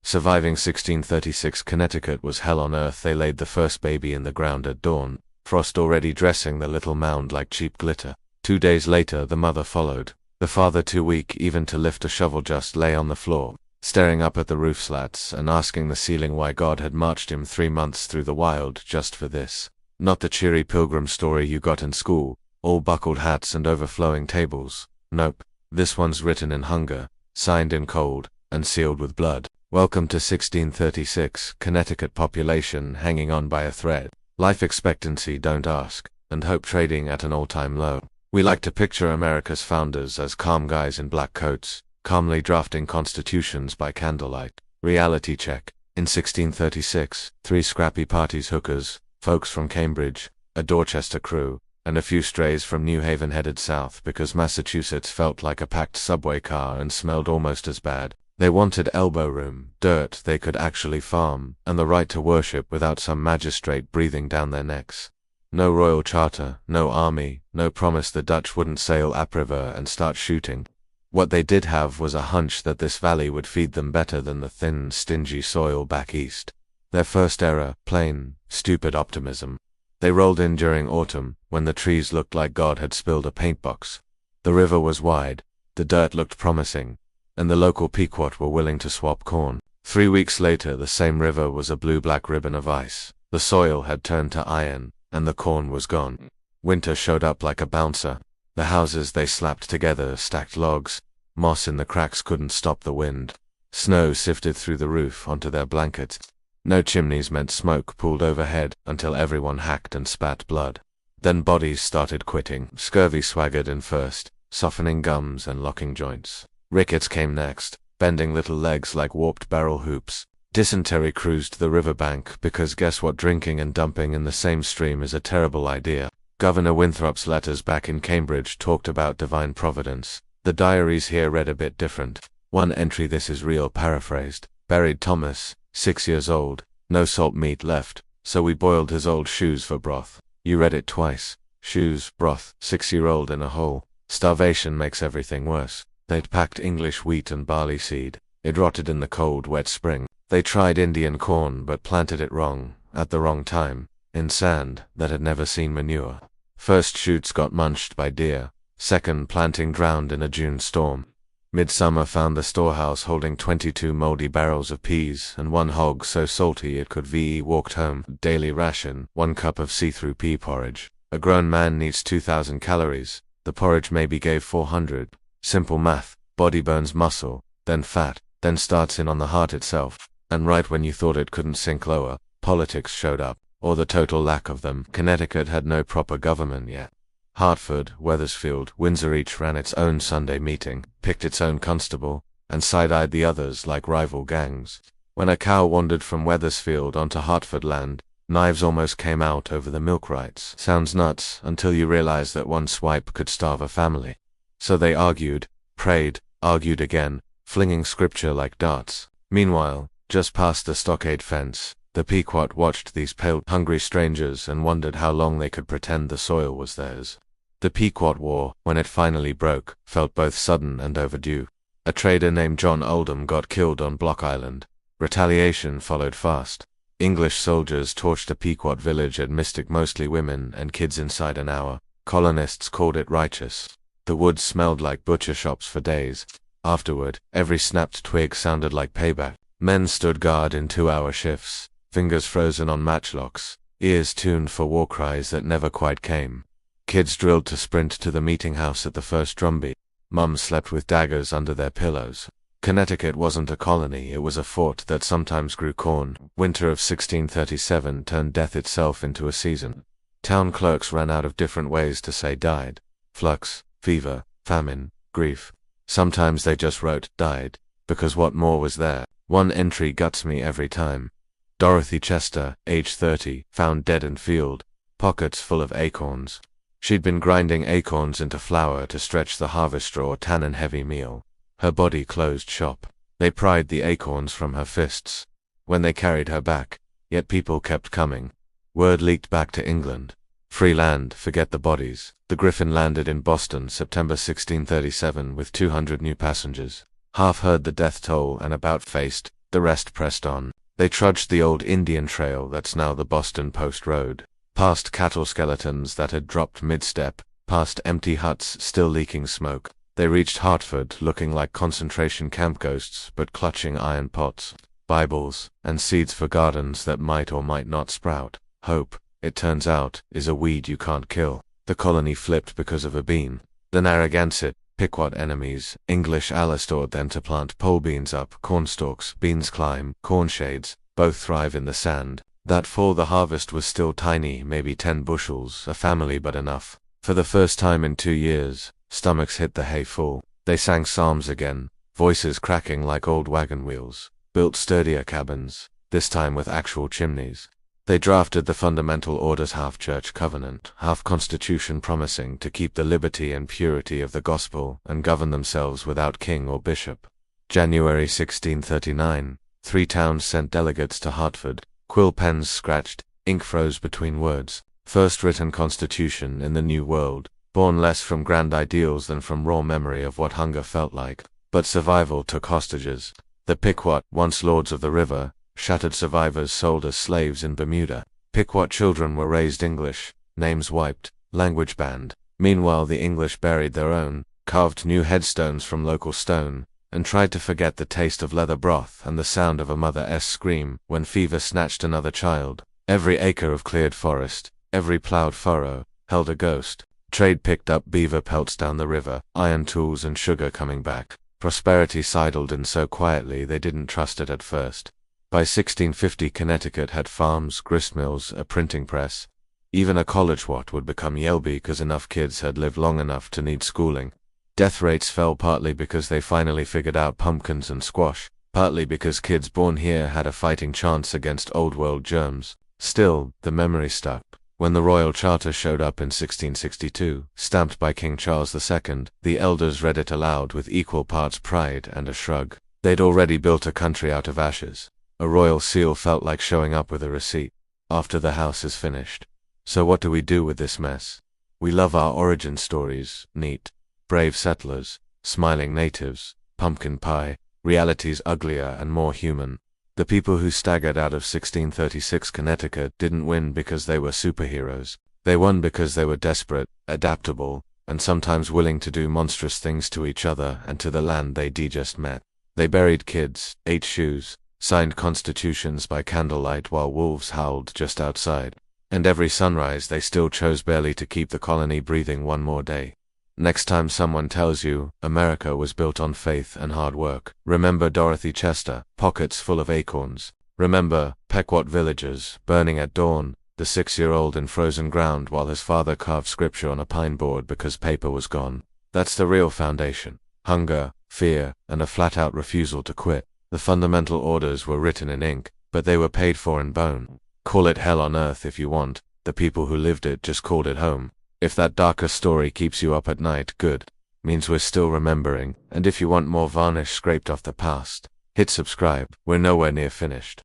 Surviving 1636 Connecticut was hell on earth. They laid the first baby in the ground at dawn, frost already dressing the little mound like cheap glitter. 2 days later the mother followed. The father, too weak even to lift a shovel, just lay on the floor, staring up at the roof slats and asking the ceiling why God had marched him 3 months through the wild just for this. Not the cheery pilgrim story you got in school, all buckled hats and overflowing tables. Nope, this one's written in hunger, signed in cold, and sealed with blood. Welcome to 1636, Connecticut population hanging on by a thread. Life expectancy, don't ask, and hope trading at an all-time low. We like to picture America's founders as calm guys in black coats, calmly drafting constitutions by candlelight. Reality check. In 1636, 3 scrappy parties, hookers, folks from Cambridge, a Dorchester crew, and a few strays from New Haven headed south because Massachusetts felt like a packed subway car and smelled almost as bad. They wanted elbow room, dirt they could actually farm, and the right to worship without some magistrate breathing down their necks. No royal charter, no army, no promise the Dutch wouldn't sail upriver and start shooting. What they did have was a hunch that this valley would feed them better than the thin, stingy soil back east. Their first error, plain, stupid optimism. They rolled in during autumn, when the trees looked like God had spilled a paint box. The river was wide, the dirt looked promising, and the local Pequot were willing to swap corn. 3 weeks later the same river was a blue-black ribbon of ice. The soil had turned to iron, and the corn was gone. Winter showed up like a bouncer. The houses they slapped together stacked logs. Moss in the cracks couldn't stop the wind. Snow sifted through the roof onto their blankets. No chimneys meant smoke pooled overhead until everyone hacked and spat blood. Then bodies started quitting. Scurvy swaggered in first, softening gums and locking joints. Rickets came next, bending little legs like warped barrel hoops. Dysentery cruised the riverbank because guess what, drinking and dumping in the same stream is a terrible idea. Governor Winthrop's letters back in Cambridge talked about divine providence. The diaries here read a bit different. One entry, this is real paraphrased. Buried Thomas, 6 years old, no salt meat left, so we boiled his old shoes for broth. You read it twice. Shoes, broth, 6-year-old in a hole. Starvation makes everything worse. They'd packed English wheat and barley seed. It rotted in the cold, wet spring. They tried Indian corn but planted it wrong, at the wrong time, in sand that had never seen manure. First shoots got munched by deer. Second planting drowned in a June storm. Midsummer found the storehouse holding 22 moldy barrels of peas and 1 hog so salty it could VE walked home. Daily ration, 1 cup of see-through pea porridge. A grown man needs 2,000 calories. The porridge maybe gave 400. Simple math. Body burns muscle, then fat, then starts in on the heart itself. And right when you thought it couldn't sink lower, politics showed up, or the total lack of them. Connecticut had no proper government yet. Hartford, Wethersfield, Windsor each ran its own Sunday meeting, picked its own constable, and side-eyed the others like rival gangs. When a cow wandered from Wethersfield onto Hartford land, knives almost came out over the milk rights. Sounds nuts until you realize that 1 swipe could starve a family. So they argued, prayed, argued again, flinging scripture like darts. Meanwhile, just past the stockade fence, the Pequot watched these pale, hungry strangers and wondered how long they could pretend the soil was theirs. The Pequot War, when it finally broke, felt both sudden and overdue. A trader named John Oldham got killed on Block Island. Retaliation followed fast. English soldiers torched a Pequot village at Mystic, mostly women and kids, inside an hour. Colonists called it righteous. The woods smelled like butcher shops for days. Afterward, every snapped twig sounded like payback. Men stood guard in 2-hour shifts, fingers frozen on matchlocks, ears tuned for war cries that never quite came. Kids drilled to sprint to the meeting house at the first drumbeat. Mums slept with daggers under their pillows. Connecticut wasn't a colony, it was a fort that sometimes grew corn. Winter of 1637 turned death itself into a season. Town clerks ran out of different ways to say died. Flux, fever, famine, grief. Sometimes they just wrote died, because what more was there? 1 entry guts me every time. Dorothy Chester, age 30, found dead in field, pockets full of acorns. She'd been grinding acorns into flour to stretch the harvest straw tannin-heavy meal. Her body closed shop. They pried the acorns from her fists when they carried her back, yet people kept coming. Word leaked back to England. Free land, forget the bodies. The Griffin landed in Boston, September 1637, with 200 new passengers. Half heard the death toll and about-faced, the rest pressed on. They trudged the old Indian trail that's now the Boston Post Road, past cattle skeletons that had dropped mid-step, past empty huts still leaking smoke. They reached Hartford looking like concentration camp ghosts but clutching iron pots, Bibles, and seeds for gardens that might or might not sprout. Hope, it turns out, is a weed you can't kill. The colony flipped because of a bean. The Narragansett, Pequot enemies, English Alistored them to plant pole beans up, cornstalks, beans climb, corn shades, both thrive in the sand. That fall the harvest was still tiny, maybe 10 bushels, a family but enough. For the first time in 2 years, stomachs hit the hay full. They sang psalms again, voices cracking like old wagon wheels, built sturdier cabins, this time with actual chimneys. They drafted the Fundamental Order's half-church covenant, half-constitution promising to keep the liberty and purity of the gospel and govern themselves without king or bishop. January 1639, 3 towns sent delegates to Hartford, quill pens scratched, ink froze between words. First written constitution in the New World, born less from grand ideals than from raw memory of what hunger felt like. But survival took hostages. The Pequot, once lords of the river, shattered survivors sold as slaves in Bermuda. Pequot children were raised English, names wiped, language banned. Meanwhile the English buried their own, carved new headstones from local stone, and tried to forget the taste of leather broth and the sound of a mother's scream when fever snatched another child. Every acre of cleared forest, every plowed furrow, held a ghost. Trade picked up beaver pelts down the river, iron tools and sugar coming back. Prosperity sidled in so quietly they didn't trust it at first. By 1650 Connecticut had farms, gristmills, a printing press. Even a college what would become Yelby cause enough kids had lived long enough to need schooling. Death rates fell partly because they finally figured out pumpkins and squash, partly because kids born here had a fighting chance against old world germs. Still, the memory stuck. When the Royal Charter showed up in 1662, stamped by King Charles II, the elders read it aloud with equal parts pride and a shrug. They'd already built a country out of ashes. A royal seal felt like showing up with a receipt. After the house is finished. So what do we do with this mess? We love our origin stories, neat, brave settlers, smiling natives, pumpkin pie, realities uglier and more human. The people who staggered out of 1636 Connecticut didn't win because they were superheroes. They won because they were desperate, adaptable, and sometimes willing to do monstrous things to each other and to the land they just met. They buried kids, ate shoes, signed constitutions by candlelight while wolves howled just outside. And every sunrise they still chose barely to keep the colony breathing one more day. Next time someone tells you America was built on faith and hard work, remember Dorothy Chester, pockets full of acorns. Remember Pequot villagers burning at dawn, the 6-year-old in frozen ground while his father carved scripture on a pine board because paper was gone. That's the real foundation. Hunger, fear, and a flat-out refusal to quit. The fundamental orders were written in ink, but they were paid for in bone. Call it hell on earth if you want, the people who lived it just called it home. If that darker story keeps you up at night, good. Means we're still remembering, and if you want more varnish scraped off the past, hit subscribe. We're nowhere near finished.